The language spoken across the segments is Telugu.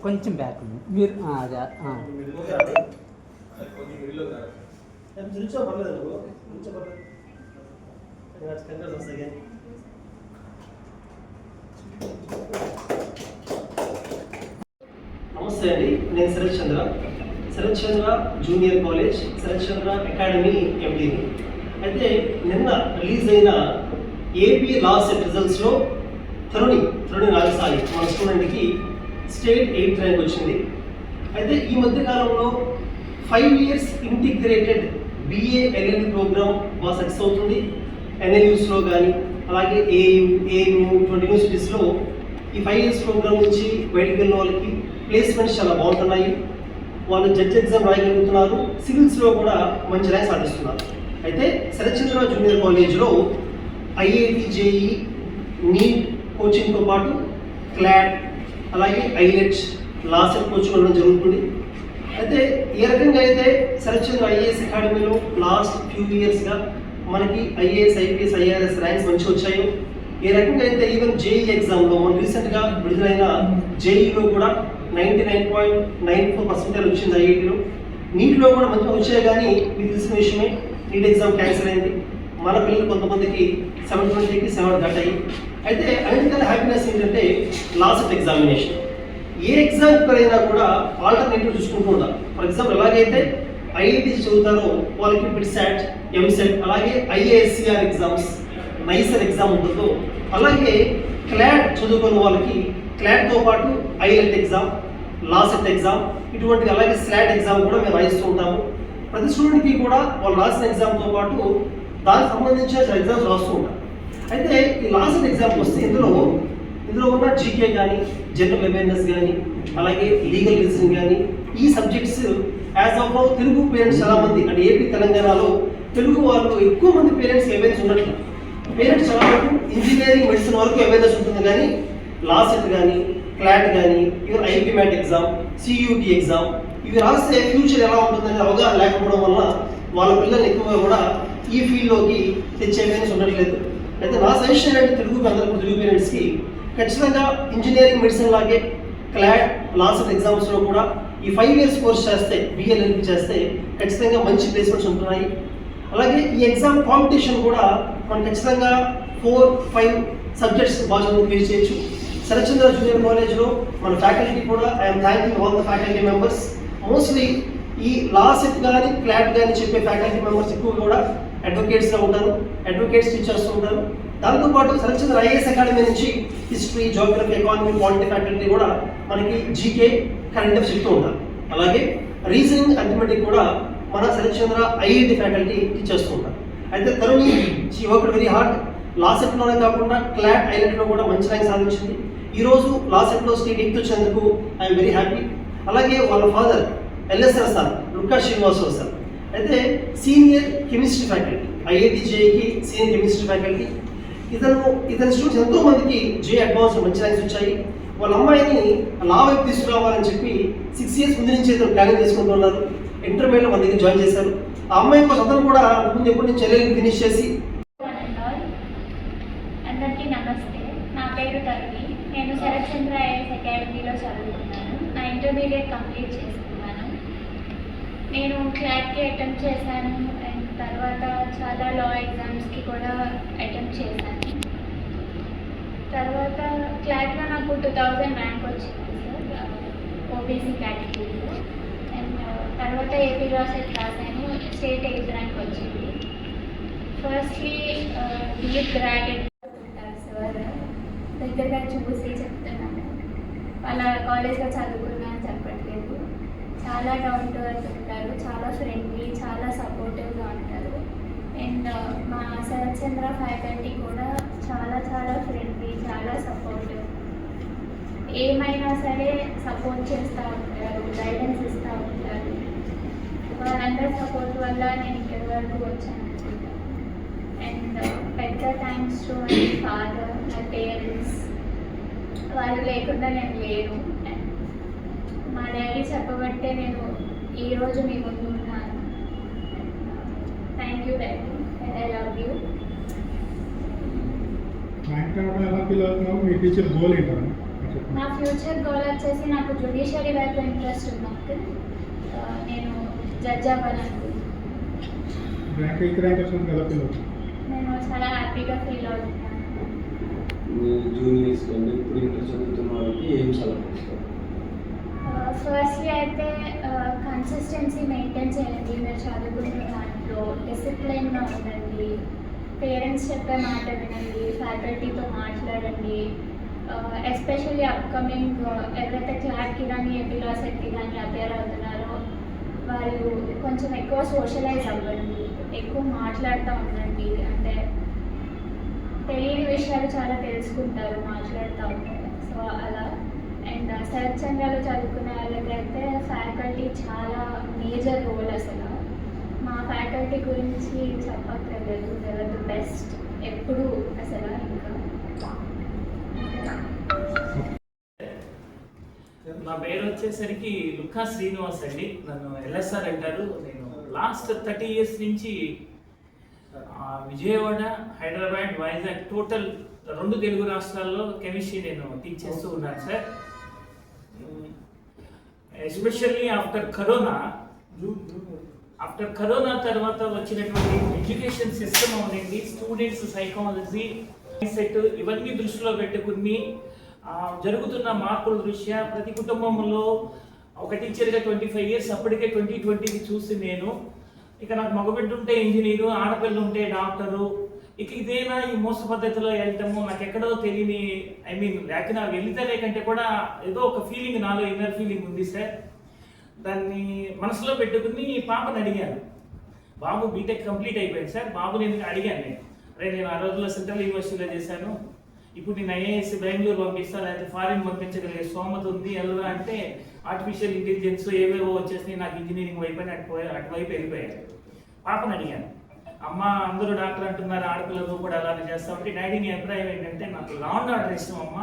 కొంచెం బ్యాక్ మీరు అదే నమస్తే అండి, నేను శరత్ చంద్ర జూనియర్ కాలేజ్, శరత్ చంద్ర అకాడమీ ఎండీని. అయితే నిన్న రిలీజ్ అయిన ఏపీ లా సెట్ రిజల్ట్స్లో తరుణి రాజసాయి మన స్టూడెంట్కి స్టేట్ 8th ర్యాంక్ వచ్చింది. అయితే ఈ మధ్యకాలంలో 5 years integrated BA LLB program బాగా సక్సెస్ అవుతుంది. NLUస్లో కానీ అలాగే AAU 20 యూనివర్సిటీస్లో ఈ 5 years ప్రోగ్రామ్ నుంచి బయటకు వెళ్ళిన వాళ్ళకి ప్లేస్మెంట్స్ చాలా బాగుంటున్నాయి. వాళ్ళు జడ్జ్ ఎగ్జామ్ రాయగలుగుతున్నారు, సివిల్స్లో కూడా మంచి ర్యాంక్ సాధిస్తున్నారు. అయితే శరత్ చంద్ర జూనియర్ కాలేజ్లో IIT JEE నీట్ కోచింగ్తో పాటు క్లాట్ అలాగే ఐలెట్ లా సెట్ కోచింగ్ ఉండడం జరుగుతుంది. అయితే ఏ రకంగా అయితే శరత్ చంద్ర IAS అకాడమీలో లాస్ట్ ఫ్యూ ఇయర్స్గా మనకి IAS IPS IRS ర్యాంక్స్ మంచిగా వచ్చాయో, ఏ రకంగా అయితే ఈవెన్ JEE ఎగ్జామ్లో మనం రీసెంట్గా విడుదలైన JEEలో కూడా 99.94% వచ్చింది IITలో. నీట్లో కూడా మంచిగా వచ్చాయి, కానీ మీకు తెలిసిన విషయమే నీట్ ఎగ్జామ్ క్యాన్సిల్ అయింది. మన పిల్లలు కొంతమందికి 720కి 7 దాటాయి. అయితే అన్నిటికన్నా హ్యాపీనెస్ ఏంటంటే లాస్ట్ ఎగ్జామినేషన్ ఏ ఎగ్జామ్ అయినా కూడా ఆల్టర్నేటివ్ చూసుకుంటూ ఉండాలి. ఫర్ ఎగ్జాంపుల్ ఎలాగైతే IIT చదువుతారో వాళ్ళకి బిట్సాట్, MSET అలాగే IASCR ఎగ్జామ్స్, నైసర్ ఎగ్జామ్ ఉంటుందో అలాగే క్లాట్ చదువుకున్న వాళ్ళకి క్లాట్తో పాటు ఐలెట్ ఎగ్జామ్, లాసెట్ ఎగ్జామ్ ఇటువంటి అలాగే స్లాట్ ఎగ్జామ్ కూడా మేము రాయిస్తూ ఉంటాము. ప్రతి స్టూడెంట్కి కూడా వాళ్ళు రాసిన ఎగ్జామ్తో పాటు దానికి సంబంధించిన ఎగ్జామ్స్ రాస్తూ ఉంటారు. అయితే ఈ లాస్ట్ ఎగ్జామ్ వస్తే ఇందులో ఉన్న GK కానీ, జనరల్ అవేర్నెస్ కానీ అలాగే లీగల్ రీజనింగ్ కానీ ఈ subjects as of now Telugu parents చాలా మంది అంటే ఏపీ తెలంగాణలో తెలుగు వాళ్ళు ఎక్కువ మంది పేరెంట్స్ అవేర్నెస్ ఉండట్లేదు. పేరెంట్స్ చాలా వరకు ఇంజనీరింగ్ మెడిసిన్ వరకు అవేర్నెస్ ఉంటుంది, కానీ లాసెట్ కానీ క్లాట్ కానీ even IP MAT exam, CUT exam ఇవి రాస్తే ఫ్యూచర్ ఎలా ఉంటుందని అవగాహన లేకపోవడం వల్ల వాళ్ళ పిల్లలు ఎక్కువగా కూడా ఈ ఫీల్డ్లోకి తెచ్చే అవేర్నెస్ ఉండట్లేదు. అయితే నా సజెషన్ అంటే తెలుగు పేరెంట్స్కి ఖచ్చితంగా ఇంజనీరింగ్ మెడిసిన్ లాగే క్లాట్ లాసెట్ ఎగ్జామ్స్లో కూడా ఈ 5 years కోర్స్ చేస్తే BLLB చేస్తే ఖచ్చితంగా మంచి ప్లేస్మెంట్స్ ఉంటున్నాయి. అలాగే ఈ ఎగ్జామ్ కాంపిటీషన్ కూడా మనం ఖచ్చితంగా 4-5 సబ్జెక్ట్స్ బాగా ఫేస్ చేయొచ్చు. శరత్ చంద్ర జూనియర్ కాలేజ్లో మన ఫ్యాకల్టీ కూడా I'm thanking all the faculty members. Mostly ఈ లాసెట్ కానీ క్లాట్ కానీ చెప్పే ఫ్యాకల్టీ మెంబర్స్ ఎక్కువ కూడా అడ్వకేట్స్గా ఉంటారు, అడ్వకేట్స్ టీచ్ చేస్తూ ఉంటారు. దాంతోపాటు శరత్ చంద్ర IAS అకాడమీ నుంచి history, geography, economy, polity faculty కూడా మనకి GK కరెంట్ అఫైర్స్ చెప్తూ ఉంటారు. అలాగే రీజనింగ్, అర్థమెటిక్ కూడా మన శరత్ చంద్ర IIT ఫ్యాకల్టీ టీచ్ చేస్తూ ఉంటారు. అయితే తరుణి షీ వర్క్డ్ వెరీ హార్డ్. లాసెట్లోనే కాకుండా క్లాట్, ఐలెట్లో కూడా మంచి ర్యాంక్ సాధించింది. ఈరోజు లాసెట్లో స్టేట్ 8th వచ్చినందుకు ఐఎమ్ వెరీ హ్యాపీ. అలాగే వాళ్ళ father LSR sir Lukka Srinivasarao sir అయితే సీనియర్ కెమిస్ట్రీ ఫ్యాకల్టీ, IIT JEEకి సీనియర్ కెమిస్ట్రీ ఫ్యాకల్టీ. ఇతని స్టూడెంట్స్ ఎంతో మందికి JEE అడ్వాన్స్ మంచి ర్యాంక్స్ వచ్చాయి. వాళ్ళ అమ్మాయిని లా వైపు తీసుకురావాలని చెప్పి 6 years ముందు నుంచి ఇతను ప్లానింగ్ చేసుకుంటున్నారు. ఇంటర్మీడియట్లో మన దగ్గర జాయిన్ చేశారు. ఆ అమ్మాయి కోసం అతను కూడా ముందు ఎప్పటి నుంచి చెల్లెలు ఫినిష్ చేసి. అందరికీ నమస్తే, నా పేరు తరుణి. నేను శరత్ చంద్ర IAS అకాడమీలో చదువుకున్నాను. నా ఇంటర్మీడియట్ కంప్లీట్ చేసుకున్నాను. నేను క్లాట్కి అటెంప్ట్ చేశాను అండ్ తర్వాత చాలా లా ఎగ్జామ్స్కి కూడా అటెంప్ట్ చేశాను. తర్వాత క్లాట్లో నాకు 2000 ర్యాంక్ వచ్చింది సార్, OBC కేటగిరీలో. అండ్ తర్వాత AP లా సెట్ రాశాను, స్టేట్ 8th ర్యాంక్ వచ్చింది. ఫస్ట్లీ డీప్ గ్రాడ్యుయేట్ సార్ దగ్గరగా చూసి చెప్తున్నాను. వాళ్ళ కాలేజ్లో చదువుకున్నా అని చెప్పట్లేదు. చాలా డౌన్ టు ఎర్త్ ఉంటారు, చాలా ఫ్రెండ్లీ, చాలా సపోర్టివ్గా ఉంటారు. అండ్ మా శరత్ చంద్ర ఫ్యాకల్టీ కూడా చాలా ఫ్రెండ్లీ, చాలా సపోర్టివ్. ఏమైనా సరే సపోర్ట్ చేస్తూ ఉంటారు, గైడెన్స్ ఇస్తూ ఉంటారు. వాళ్ళందరి సపోర్ట్ వల్ల నేను ఇక్కడి వరకు వచ్చాను. అండ్ పెద్ద thanks to my father, my parents. వాళ్ళు లేకుండా నేను లేను. మా డాడీ చెప్పబట్టే నేను ఈరోజు మీ ముందు ఉన్నాను. Thank you daddy, and I love you. Rank రావడం ఎలా ఫీల్ అవుతున్నావు? మీ టీచర్ గోల్ ఏంటన్నా? మా ఫ్యూచర్ గోల్ వచ్చేసి నాకు జ్యుడిషియరీ వైపు ఇంట్రెస్ట్ ఉంది అంకుల్. నేను జడ్జ్ అవ్వాలనుకుంటున్నాను. నేను చాలా హ్యాపీగా ఫీల్ అవుతున్నాను. జూనియర్స్ కానీ ఇప్పుడు ఇంటర్ చదువుతున్న వాళ్ళకి ఏం సలహా ఇస్తారు? ఫస్ట్లీ అయితే కన్సిస్టెన్సీ మెయింటైన్ చేయండి. మీరు చదువుకునే దాంట్లో డిసిప్లైన్గా ఉండండి, పేరెంట్స్ చెప్పే మాట వినండి, ఫ్యాకల్టీతో మాట్లాడండి. ఎస్పెషల్లీ అప్కమింగ్ ఎవరైతే క్లాట్కి కానీ ఏపీలో సెట్కి కానీ అపేర్ అవుతున్నారో వాళ్ళు కొంచెం ఎక్కువ సోషలైజ్ అవ్వండి, ఎక్కువ మాట్లాడుతూ ఉండండి. అంటే తెలియని విషయాలు చాలా తెలుసుకుంటారు మాట్లాడుతూ ఉంటారు. సో అలా. అండ్ శరత్ చంద్రలో చదువుకునే వాళ్ళకైతే ఫ్యాకల్టీ చాలా మేజర్ రోల్ అసలు. మా ఫ్యాకల్టీ గురించి చెప్పక్కర్లేదు, ఎవర్ ది బెస్ట్ ఎప్పుడు అసలు. ఇంకా నా పేరు వచ్చేసరికి లుక్కా శ్రీనివాస్ అండి. నన్ను ఎల్ఎస్ఆర్ అంటారు. నేను లాస్ట్ 30 years నుంచి విజయవాడ, హైదరాబాద్, వైజాగ్ టోటల్ 2 తెలుగు రాష్ట్రాల్లో కెమిస్ట్రీ నేను టీచ్ చేస్తూ ఉన్నాను సార్. ఎస్పెషల్లీ ఆఫ్టర్ కరోనా తర్వాత వచ్చినటువంటి ఎడ్యుకేషన్ సిస్టమ్ అనేది స్టూడెంట్స్ సైకాలజీ సెట్ ఇవన్నీ దృష్టిలో పెట్టుకుని జరుగుతున్న మార్పుల దృష్ట్యా ప్రతి కుటుంబంలో ఒక టీచర్గా 25 years అప్పటికే 2020 చూసి నేను ఇక నాకు మగబిడ్డ ఉంటే ఇంజనీరు, ఆడపిల్ల ఉంటే డాక్టరు, ఇక ఇదేనా ఈ మోస పద్ధతిలో వెళ్తాము నాకు ఎక్కడో తెలియని లేక నాకు వెళ్తే కంటే కూడా ఏదో ఒక ఫీలింగ్ నాలో ఇన్నర్ ఫీలింగ్ ఉంది సార్. దాన్ని మనసులో పెట్టుకుని పాపని అడిగాను. బాబు బీటెక్ కంప్లీట్ అయిపోయింది సార్. బాబు నేను అడిగాను, నేను ఆ రోజుల్లో సెంట్రల్ యూనివర్సిటీలో చేశాను, ఇప్పుడు నేను ఐఏఎస్ బెంగళూరు పంపిస్తాను, లేకపోతే ఫారిన్ పంపించగలిగే స్తోమత ఉంది ఎలా అంటే ఆర్టిఫిషియల్ ఇంటెలిజెన్స్ ఏవేవో వచ్చేసి నాకు ఇంజనీరింగ్ వైపు అటువైపు వెళ్ళిపోయారు. పాపని అడిగాను, అమ్మ అందరూ డాక్టర్ అంటున్నారు, ఆడపిల్లలు కూడా అలానే చేస్తామంటే డాడీ నీ అభిప్రాయం ఏంటంటే నాకు లా అండ్ ఆర్డర్ ఇష్టం అమ్మ,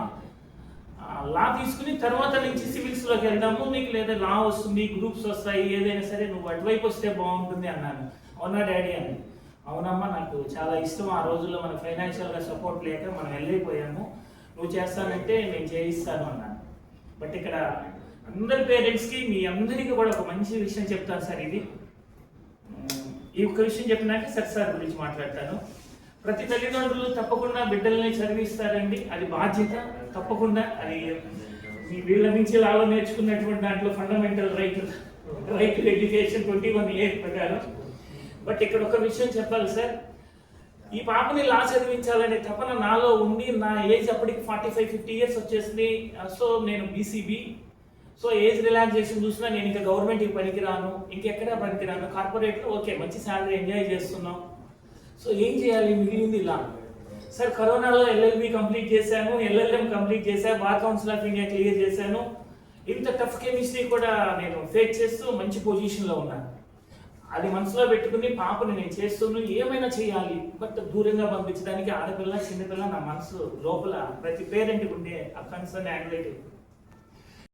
లా తీసుకుని తర్వాత నుంచి సివిల్స్లోకి వెళ్దాము, నీకు లేదా లా వస్తుంది, గ్రూప్స్ వస్తాయి, ఏదైనా సరే నువ్వు అటువైపు వస్తే బాగుంటుంది అన్నాను. అవునా డాడీ అని. అవునమ్మా నాకు చాలా ఇష్టం, ఆ రోజుల్లో మనకు ఫైనాన్షియల్గా సపోర్ట్ లేక మనం వెళ్ళైపోయాము, నువ్వు చేస్తానంటే నేను చేయిస్తాను అన్నాను. బట్ ఇక్కడ అందరి పేరెంట్స్కి మీ అందరికీ కూడా ఒక మంచి విషయం చెప్తాను సార్. ఈ ఒక్క విషయం చెప్పినాక సార్ గురించి మాట్లాడతాను. ప్రతి తల్లిదండ్రులు తప్పకుండా బిడ్డల్ని చదివిస్తారండి, అది బాధ్యత తప్పకుండా. అది మీ వీళ్ళ నుంచి లాలో నేర్చుకున్నటువంటి దాంట్లో fundamental right to education 21A ప్రకారం. బట్ ఇక్కడ ఒక విషయం చెప్పాలి సార్, ఈ పాపని లా చదివించాలనే తపన నాలో ఉండి నా ఏజ్ అప్పటికి 45-50 years వచ్చేసింది. సో నేను బీసీబీ, సో ఏజ్ రిలాక్సేషన్ చూసినా నేను ఇంకా గవర్నమెంట్కి పనికిరాను, ఇంకెక్కడా పనికిరాను, కార్పొరేట్లో ఓకే మంచి శాలరీ ఎంజాయ్ చేస్తున్నాం, సో ఏం చేయాలి మిగిలింది ఇలా. సార్ కరోనాలో LLB కంప్లీట్ చేశాను, LLM కంప్లీట్ చేశాను, bar council of India clear చేశాను. ఇంత టఫ్ కెమిస్ట్రీ కూడా నేను ఫేస్ చేస్తూ మంచి పొజిషన్లో ఉన్నాను. అది మనసులో పెట్టుకుని పాపని నేను చేస్తున్నాను, ఏమైనా చేయాలి బట్ దూరంగా పంపించడానికి ఆడపిల్ల చిన్నపిల్ల నా మనసు లోపల ప్రతి పేరెంట్కి ఉండే ఆ కన్సర్న్ యాంగ్జైటీ